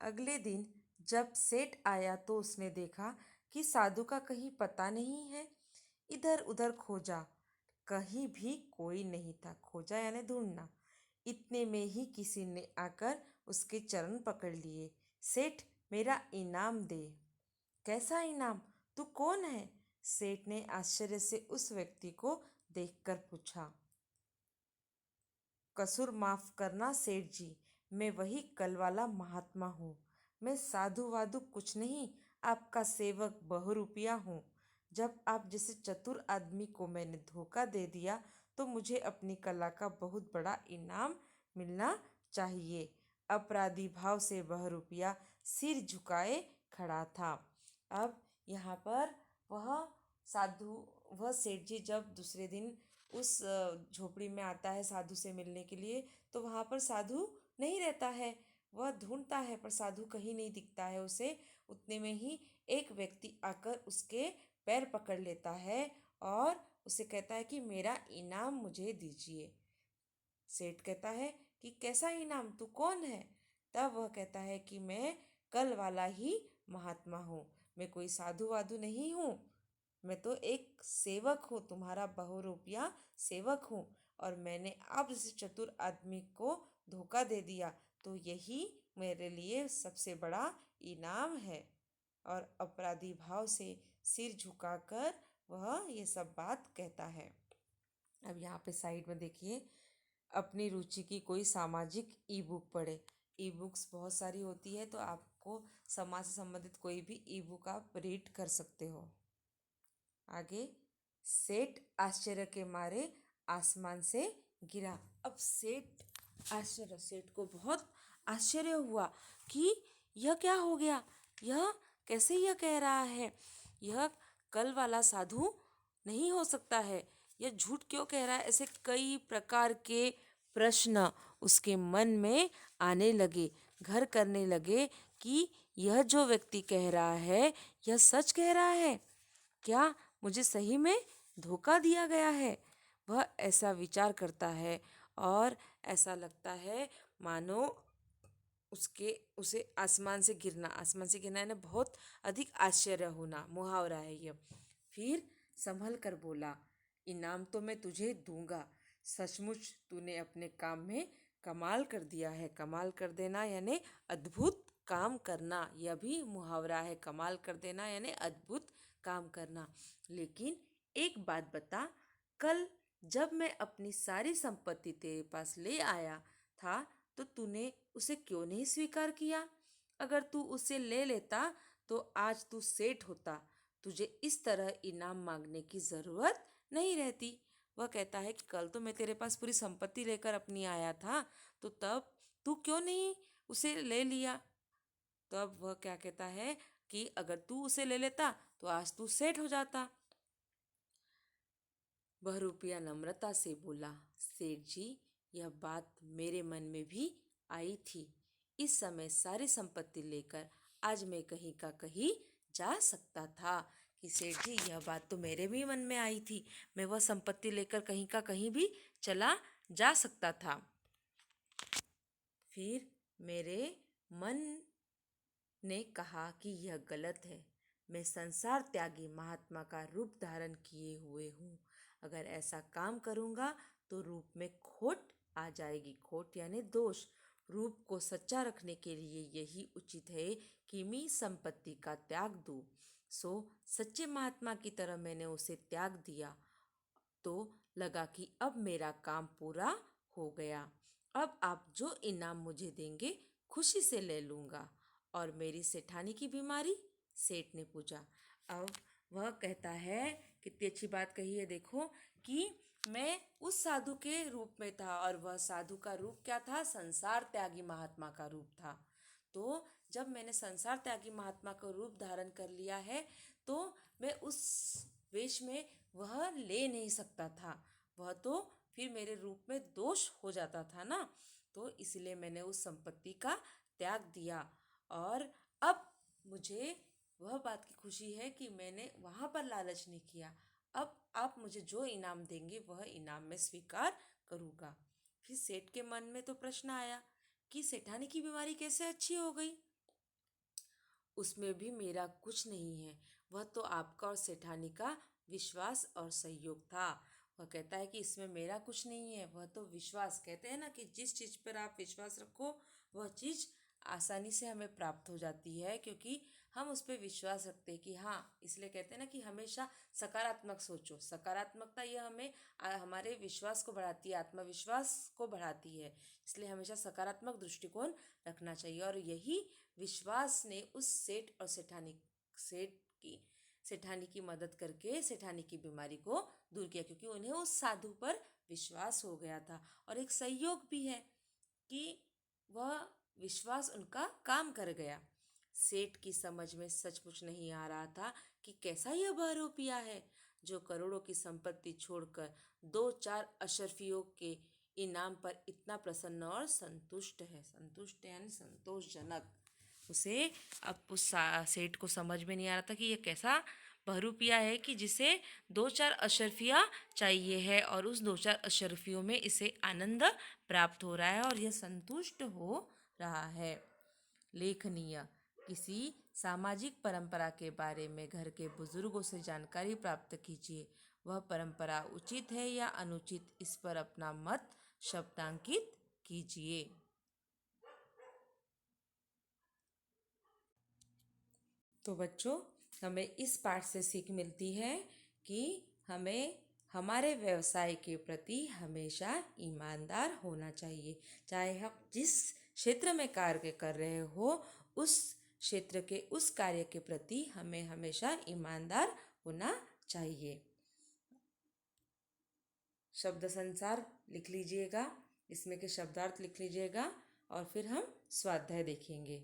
अगले दिन जब सेठ आया तो उसने देखा कि साधु का कहीं पता नहीं है। इधर उधर खोजा, कहीं भी कोई नहीं था। खोजा यानी ढूंढना। इतने में ही किसी ने आकर उसके चरण पकड़ लिए। सेठ, मेरा इनाम दे। कैसा इनाम? तू कौन है? सेठ ने आश्चर्य से उस व्यक्ति को देखकर पूछा। कसूर माफ करना सेठ जी, मैं वही कल वाला महात्मा हूँ। मैं साधु वाधु कुछ नहीं, आपका सेवक बहुरूपिया हूँ। जब आप जैसे चतुर आदमी को मैंने धोखा दे दिया तो मुझे अपनी कला का बहुत बड़ा इनाम मिलना चाहिए। अपराधी भाव से बहुरूपिया सिर झुकाए खड़ा था। अब यहाँ पर वह साधु, वह सेठ जी जब दूसरे दिन उस झोपड़ी में आता है साधु से मिलने के लिए, तो वहाँ पर साधु नहीं रहता है। वह ढूंढता है पर साधु कहीं नहीं दिखता है उसे। उतने में ही एक व्यक्ति आकर उसके पैर पकड़ लेता है और उसे कहता है कि मेरा इनाम मुझे दीजिए। सेठ कहता है कि कैसा इनाम, तू कौन है? तब वह कहता है कि मैं कल वाला ही महात्मा हूँ, मैं कोई साधु वाधु नहीं हूँ। मैं तो एक सेवक हूँ, तुम्हारा बहुरूपिया सेवक हूँ। और मैंने आप जैसे चतुर आदमी को धोखा दे दिया, तो यही मेरे लिए सबसे बड़ा इनाम है। और अपराधी भाव से सिर झुकाकर वह ये सब बात कहता है। अब यहाँ पे साइड में देखिए, अपनी रुचि की कोई सामाजिक ई बुक पढ़े। ई बुक्स बहुत सारी होती है, तो आपको समाज से संबंधित कोई भी ई बुक आप रीड कर सकते हो। आगे, सेठ आश्चर्य के मारे आसमान से गिरा। अब सेठ को बहुत आश्चर्य हुआ कि यह क्या हो गया, यह कैसे यह कह रहा है, यह कल वाला साधु नहीं हो सकता है, यह झूठ क्यों कह रहा है। ऐसे कई प्रकार के प्रश्न उसके मन में आने लगे, घर करने लगे कि यह जो व्यक्ति कह रहा है यह सच कह रहा है क्या, मुझे सही में धोखा दिया गया है। वह ऐसा विचार करता है और ऐसा लगता है मानो उसे आसमान से गिरना यानी बहुत अधिक आश्चर्य होना, मुहावरा है यह। फिर संभल कर बोला, इनाम तो मैं तुझे दूंगा। सचमुच तूने अपने काम में कमाल कर दिया है। कमाल कर देना यानी अद्भुत काम करना, यह भी मुहावरा है। कमाल कर देना यानी अद्भुत काम करना। लेकिन एक बात बता, कल जब मैं अपनी सारी संपत्ति तेरे पास ले आया था तो तूने उसे क्यों नहीं स्वीकार किया? अगर तू उसे ले लेता तो आज तू सेठ होता, तुझे इस तरह इनाम मांगने की जरूरत नहीं रहती। वह कहता है कि कल तो मैं तेरे पास पूरी संपत्ति लेकर अपनी आया था, तो तब तू क्यों नहीं उसे ले लिया? तब वह क्या कहता है कि अगर तू उसे ले लेता तो आज तू सेठ हो जाता। बहरूपिया नम्रता से बोला, सेठ जी, यह बात मेरे मन में भी आई थी। इस समय सारी संपत्ति लेकर आज मैं कहीं का कहीं जा सकता था। कि सेठ जी, यह बात तो मेरे भी मन में आई थी, मैं वह संपत्ति लेकर कहीं का कहीं भी चला जा सकता था। फिर मेरे मन ने कहा कि यह गलत है। मैं संसार त्यागी महात्मा का रूप धारण किए हुए हूँ। अगर ऐसा काम करूँगा तो रूप में खोट आ जाएगी। खोट यानी दोष। रूप को सच्चा रखने के लिए यही उचित है कि मैं संपत्ति का त्याग दूँ। सो सच्चे महात्मा की तरह मैंने उसे त्याग दिया, तो लगा कि अब मेरा काम पूरा हो गया। अब आप जो इनाम मुझे देंगे खुशी से ले लूँगा। और मेरी सेठानी की बीमारी? सेठ ने पूछा। अब वह कहता है, कितनी अच्छी बात कही है देखो, कि मैं उस साधु के रूप में था और वह साधु का रूप क्या था? संसार त्यागी महात्मा का रूप था। तो जब मैंने संसार त्यागी महात्मा का रूप धारण कर लिया है तो मैं उस वेश में वह ले नहीं सकता था। वह तो फिर मेरे रूप में दोष हो जाता था ना। तो इसलिए मैंने उस संपत्ति का त्याग दिया। और अब मुझे वह बात की खुशी है कि मैंने वहाँ पर लालच नहीं किया। अब आप मुझे जो इनाम देंगे वह इनाम मैं स्वीकार करूँगा। फिर सेठ के मन में तो प्रश्न आया कि सेठानी की बीमारी कैसे अच्छी हो गई? उसमें भी मेरा कुछ नहीं है, वह तो आपका और सेठानी का विश्वास और सहयोग था। वह कहता है कि इसमें मेरा कुछ नहीं है, वह तो विश्वास, कहते हैं ना कि जिस चीज़ पर आप विश्वास रखो वह चीज़ आसानी से हमें प्राप्त हो जाती है, क्योंकि हम उस पर विश्वास रखते हैं कि हाँ, इसलिए कहते हैं ना कि हमेशा सकारात्मक सोचो। सकारात्मकता यह हमें हमारे विश्वास को बढ़ाती है, आत्मविश्वास को बढ़ाती है। इसलिए हमेशा सकारात्मक दृष्टिकोण रखना चाहिए। और यही विश्वास ने उस सेठ की सेठानी की मदद करके सेठानी की बीमारी को दूर किया, क्योंकि उन्हें उस साधु पर विश्वास हो गया था। और एक संयोग भी है कि वह विश्वास उनका काम कर गया। सेठ की समझ में सचमुच नहीं आ रहा था कि कैसा यह बहरूपिया है जो करोड़ों की संपत्ति छोड़कर दो चार अशरफियों के इनाम पर इतना प्रसन्न और संतुष्ट है। संतुष्ट यानी संतोषजनक। उसे अब सेठ को समझ में नहीं आ रहा था कि ये कैसा बहरूपिया है कि जिसे दो चार अशरफियाँ चाहिए है और उस दो चार अशरफियों में इसे आनंद प्राप्त हो रहा है और यह संतुष्ट हो रहा है। लेखनीय, किसी सामाजिक परंपरा के बारे में घर के बुजुर्गों से जानकारी प्राप्त कीजिए। वह परंपरा उचित है या अनुचित, इस पर अपना मत शब्दांकित कीजिए। तो बच्चों, हमें इस पाठ से सीख मिलती है कि हमें हमारे व्यवसाय के प्रति हमेशा ईमानदार होना चाहिए। चाहे हम जिस क्षेत्र में कार्य कर रहे हो, उस क्षेत्र के उस कार्य के प्रति हमें हमेशा ईमानदार होना चाहिए। शब्द संसार लिख लीजिएगा, इसमें के शब्दार्थ लिख लीजिएगा और फिर हम स्वाध्याय देखेंगे।